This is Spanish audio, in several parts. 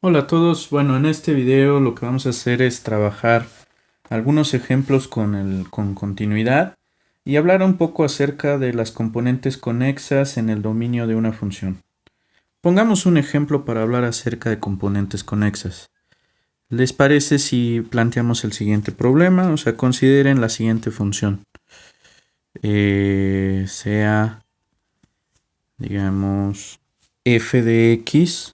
Hola a todos, bueno, en este video lo que vamos a hacer es trabajar algunos ejemplos con continuidad y hablar un poco acerca de las componentes conexas en el dominio de una función. Pongamos un ejemplo para hablar acerca de componentes conexas. ¿Les parece si planteamos el siguiente problema? O sea, consideren la siguiente función. Sea, digamos, f de x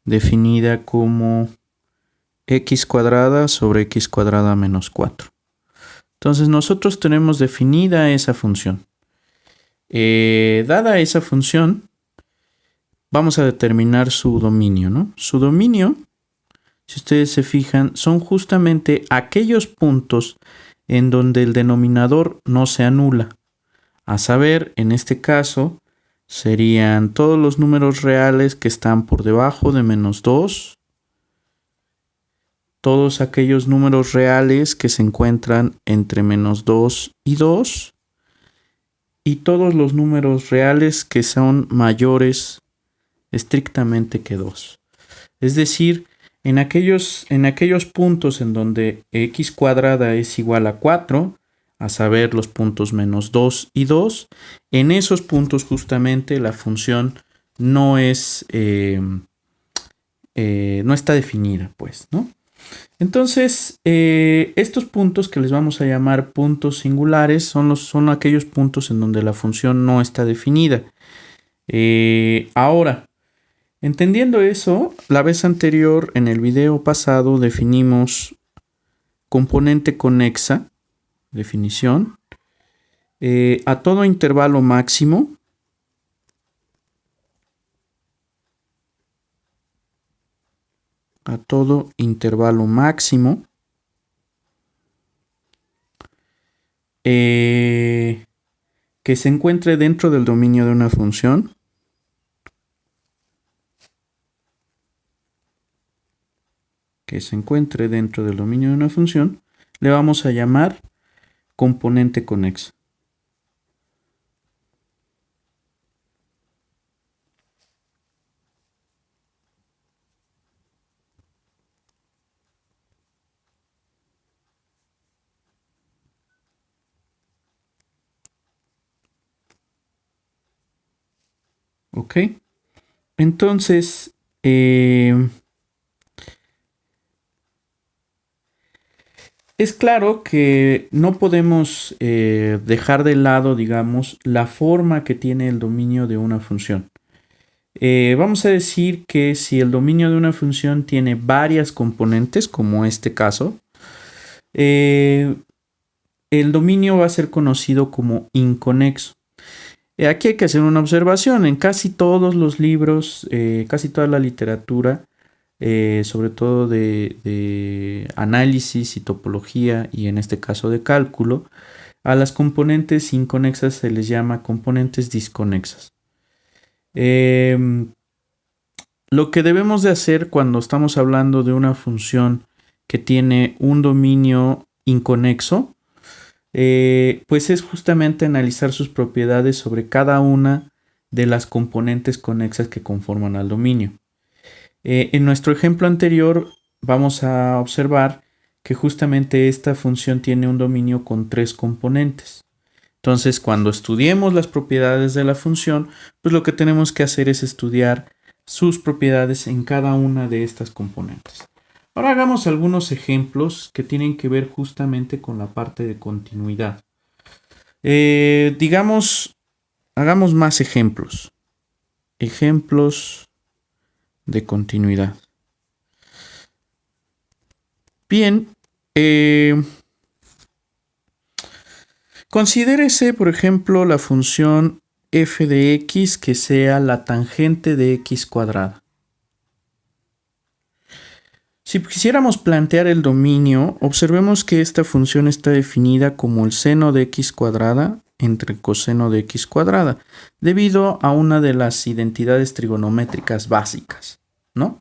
definida como x cuadrada sobre x cuadrada menos 4. Entonces nosotros tenemos definida esa función. Dada esa función, vamos a determinar su dominio, ¿no? Su dominio, si ustedes se fijan, son justamente aquellos puntos en donde el denominador no se anula. A saber, en este caso, serían todos los números reales que están por debajo de menos 2, todos aquellos números reales que se encuentran entre menos 2 y 2, y todos los números reales que son mayores estrictamente que 2. Es decir, en aquellos puntos en donde x cuadrada es igual a 4, a saber los puntos menos 2 y 2, en esos puntos justamente la función no está definida, pues, ¿no? Entonces, estos puntos que les vamos a llamar puntos singulares son aquellos puntos en donde la función no está definida. Ahora, entendiendo eso, la vez anterior, en el video pasado, definimos componente conexa, definición, a todo intervalo máximo, que se encuentre dentro del dominio de una función, le vamos a llamar componente conexa. ¿Ok? Entonces, es claro que no podemos dejar de lado, digamos, la forma que tiene el dominio de una función. Vamos a decir que si el dominio de una función tiene varias componentes, como este caso, el dominio va a ser conocido como inconexo. Aquí hay que hacer una observación. En casi todos los libros, casi toda la literatura, sobre todo de análisis y topología, y en este caso de cálculo, a las componentes inconexas se les llama componentes disconexas. Lo que debemos de hacer cuando estamos hablando de una función que tiene un dominio inconexo, pues es justamente analizar sus propiedades sobre cada una de las componentes conexas que conforman al dominio. En nuestro ejemplo anterior vamos a observar que justamente esta función tiene un dominio con 3 componentes. Entonces, cuando estudiemos las propiedades de la función, pues lo que tenemos que hacer es estudiar sus propiedades en cada una de estas componentes. Ahora hagamos algunos ejemplos que tienen que ver justamente con la parte de continuidad. Hagamos más ejemplos. Ejemplos de continuidad. Bien, considérese, por ejemplo, la función f de x que sea la tangente de x cuadrada. Si quisiéramos plantear el dominio, observemos que esta función está definida como el seno de x cuadrada entre el coseno de x cuadrada, debido a una de las identidades trigonométricas básicas, ¿no?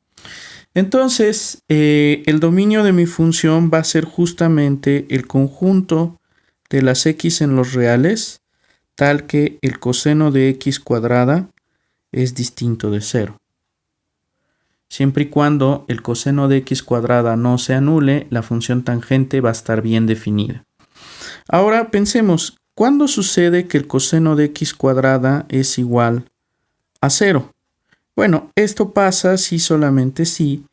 Entonces, el dominio de mi función va a ser justamente el conjunto de las x en los reales, tal que el coseno de x cuadrada es distinto de 0. Siempre y cuando el coseno de x cuadrada no se anule, la función tangente va a estar bien definida. Ahora pensemos, ¿cuándo sucede que el coseno de x cuadrada es igual a 0? Bueno, esto pasa si solamente si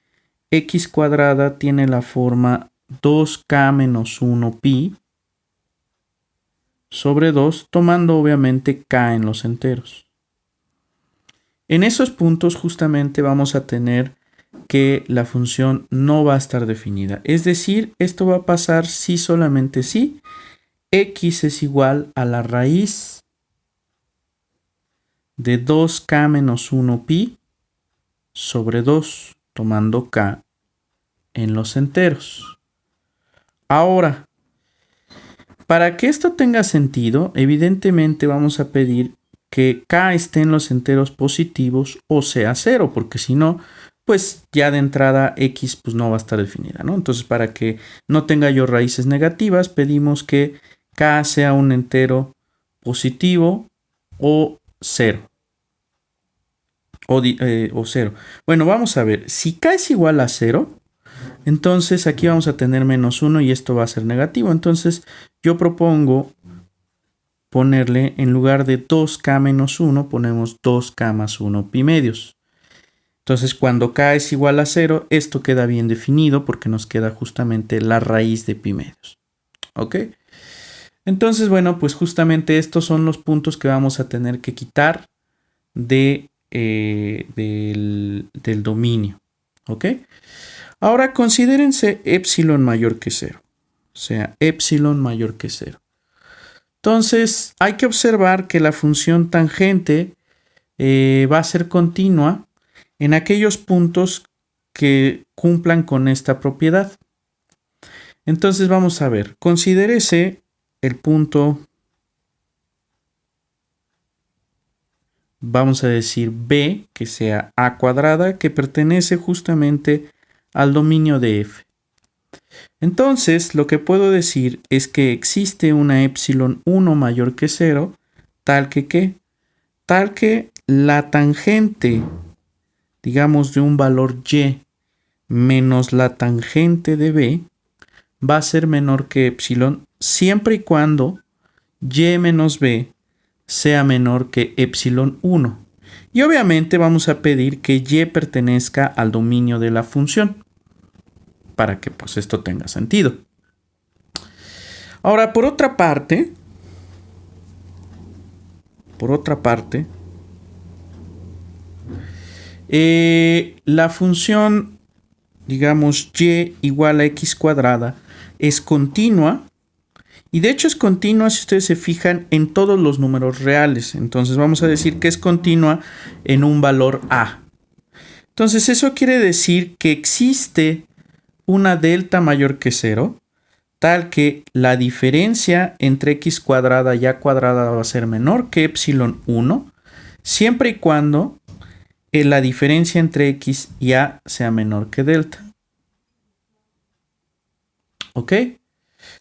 x cuadrada tiene la forma 2k menos 1 pi sobre 2, tomando obviamente k en los enteros. En esos puntos justamente vamos a tener que la función no va a estar definida. Es decir, esto va a pasar si solamente si x es igual a la raíz de 2k menos 1 pi sobre 2, tomando k en los enteros. Ahora, para que esto tenga sentido, evidentemente vamos a pedir que k esté en los enteros positivos o sea 0, porque si no, pues ya de entrada x pues no va a estar definida, ¿no? Entonces, para que no tenga yo raíces negativas, pedimos que k sea un entero positivo o 0. O 0. Bueno, vamos a ver. Si k es igual a 0, entonces aquí vamos a tener menos 1 y esto va a ser negativo. Entonces yo propongo ponerle en lugar de 2k menos 1, ponemos 2k más 1 pi medios. Entonces cuando k es igual a 0, esto queda bien definido porque nos queda justamente la raíz de pi medios. ¿Ok? Entonces, bueno, pues justamente estos son los puntos que vamos a tener que quitar del dominio. ¿Ok? Ahora considérense epsilon mayor que 0. O sea, epsilon mayor que 0. Entonces, hay que observar que la función tangente va a ser continua en aquellos puntos que cumplan con esta propiedad. Entonces, vamos a ver. Considérese el punto, vamos a decir B, que sea a cuadrada, que pertenece justamente al dominio de f. Entonces, lo que puedo decir es que existe una epsilon 1 mayor que 0, tal que ¿qué? Tal que la tangente, digamos, de un valor y menos la tangente de b va a ser menor que epsilon siempre y cuando y menos b sea menor que epsilon 1. Y obviamente vamos a pedir que y pertenezca al dominio de la función, para que pues esto tenga sentido. Ahora, por otra parte, la función, digamos, y igual a x cuadrada es continua. Y de hecho es continua si ustedes se fijan en todos los números reales. Entonces vamos a decir que es continua en un valor a. Entonces eso quiere decir que existe una delta mayor que 0, tal que la diferencia entre x cuadrada y a cuadrada va a ser menor que epsilon 1, siempre y cuando la diferencia entre x y a sea menor que delta. ¿Ok?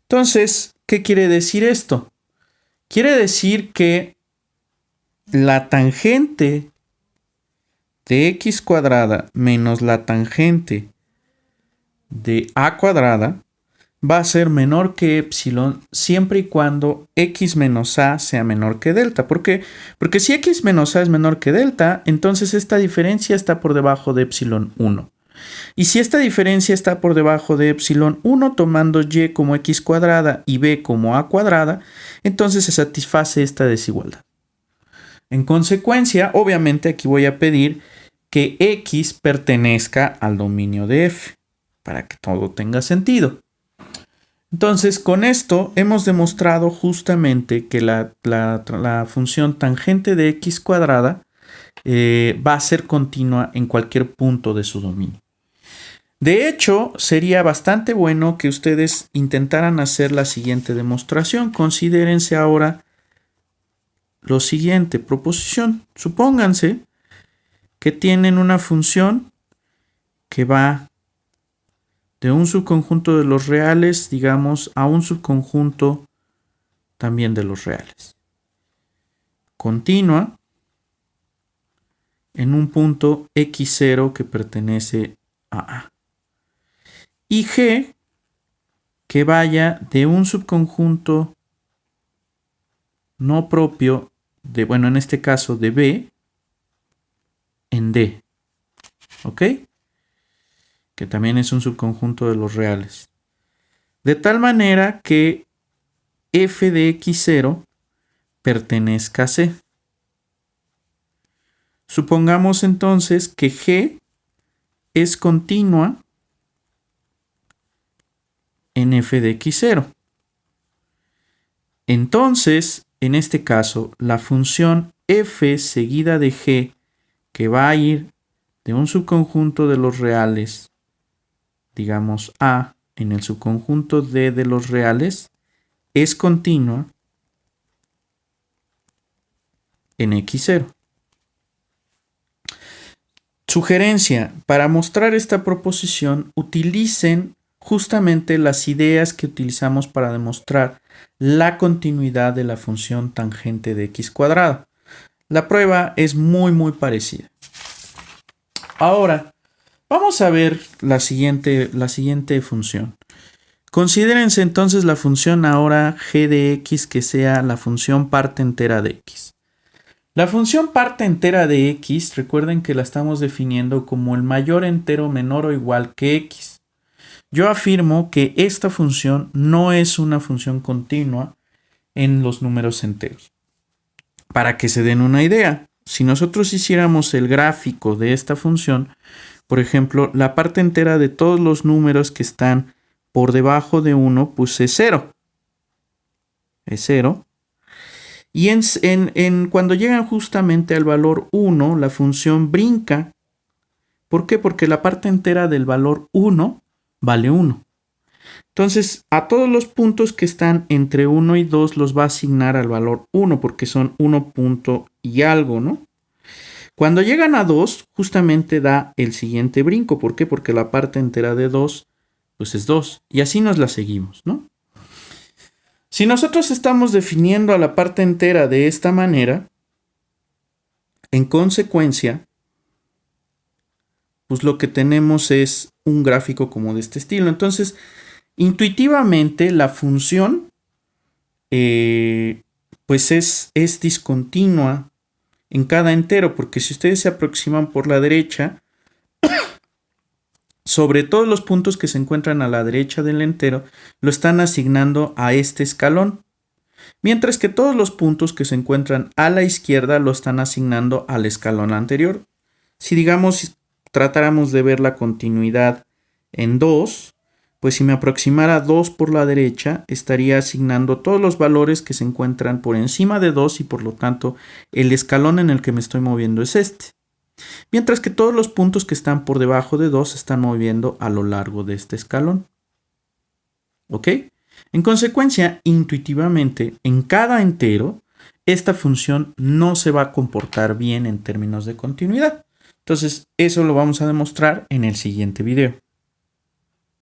Entonces, ¿qué quiere decir esto? Quiere decir que la tangente de x cuadrada menos la tangente de a cuadrada va a ser menor que epsilon siempre y cuando x menos a sea menor que delta. ¿Por qué? Porque si x menos a es menor que delta, entonces esta diferencia está por debajo de epsilon 1. Y si esta diferencia está por debajo de epsilon 1, tomando y como x cuadrada y b como a cuadrada, entonces se satisface esta desigualdad. En consecuencia, obviamente aquí voy a pedir que x pertenezca al dominio de f, para que todo tenga sentido. Entonces, con esto hemos demostrado justamente que la función tangente de x cuadrada va a ser continua en cualquier punto de su dominio. De hecho, sería bastante bueno que ustedes intentaran hacer la siguiente demostración. Considérense ahora lo siguiente, proposición. Supónganse que tienen una función que va de un subconjunto de los reales, digamos, a un subconjunto también de los reales. Continua en un punto x0 que pertenece a A. Y G que vaya de un subconjunto no propio de, bueno, en este caso de B en D. ¿Ok? Que también es un subconjunto de los reales. De tal manera que f de x0 pertenezca a C. Supongamos entonces que G es continua en f de x0. Entonces, en este caso, la función f seguida de G, que va a ir de un subconjunto de los reales, digamos A, en el subconjunto D de los reales, es continua en x0. Sugerencia: para mostrar esta proposición, utilicen justamente las ideas que utilizamos para demostrar la continuidad de la función tangente de x cuadrado. La prueba es muy parecida. Ahora, vamos a ver la siguiente función. Considérense entonces la función ahora g de x que sea la función parte entera de x. La función parte entera de x, recuerden que la estamos definiendo como el mayor entero menor o igual que x. Yo afirmo que esta función no es una función continua en los números enteros. Para que se den una idea, si nosotros hiciéramos el gráfico de esta función, por ejemplo, la parte entera de todos los números que están por debajo de 1, pues es 0. Es 0. Y cuando llegan justamente al valor 1, la función brinca. ¿Por qué? Porque la parte entera del valor 1 vale 1. Entonces, a todos los puntos que están entre 1 y 2 los va a asignar al valor 1, porque son 1 punto y algo, ¿no? Cuando llegan a 2, justamente da el siguiente brinco. ¿Por qué? Porque la parte entera de 2, pues es 2. Y así nos la seguimos, ¿no? Si nosotros estamos definiendo a la parte entera de esta manera, en consecuencia, pues lo que tenemos es un gráfico como de este estilo. Entonces, intuitivamente la función pues es discontinua en cada entero, porque si ustedes se aproximan por la derecha, sobre todos los puntos que se encuentran a la derecha del entero, lo están asignando a este escalón, mientras que todos los puntos que se encuentran a la izquierda lo están asignando al escalón anterior. Si digamos tratáramos de ver la continuidad en 2, pues si me aproximara 2 por la derecha, estaría asignando todos los valores que se encuentran por encima de 2 y por lo tanto el escalón en el que me estoy moviendo es este. Mientras que todos los puntos que están por debajo de 2 se están moviendo a lo largo de este escalón. ¿Ok? En consecuencia, intuitivamente, en cada entero, esta función no se va a comportar bien en términos de continuidad. Entonces, eso lo vamos a demostrar en el siguiente video.